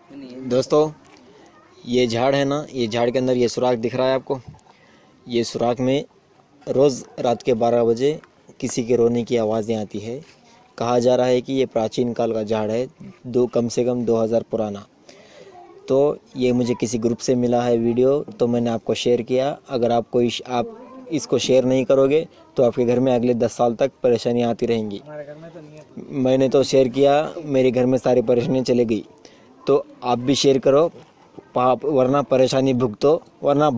दोस्तों, ये झाड़ है ना, ये झाड़ के अंदर ये सुराख दिख रहा है आपको। ये सुराख में रोज़ रात के 12 बजे किसी के रोने की आवाज़ें आती है। कहा जा रहा है कि ये प्राचीन काल का झाड़ है, कम से कम 2000 पुराना। तो ये मुझे किसी ग्रुप से मिला है वीडियो, तो मैंने आपको शेयर किया। अगर आप इसको शेयर नहीं करोगे तो आपके घर में अगले 10 साल तक परेशानियाँ आती रहेंगी। मैंने तो शेयर किया, मेरे घर में सारी परेशानियाँ चली गई। तो आप भी शेयर करो, वरना परेशानी भुगतो, वरना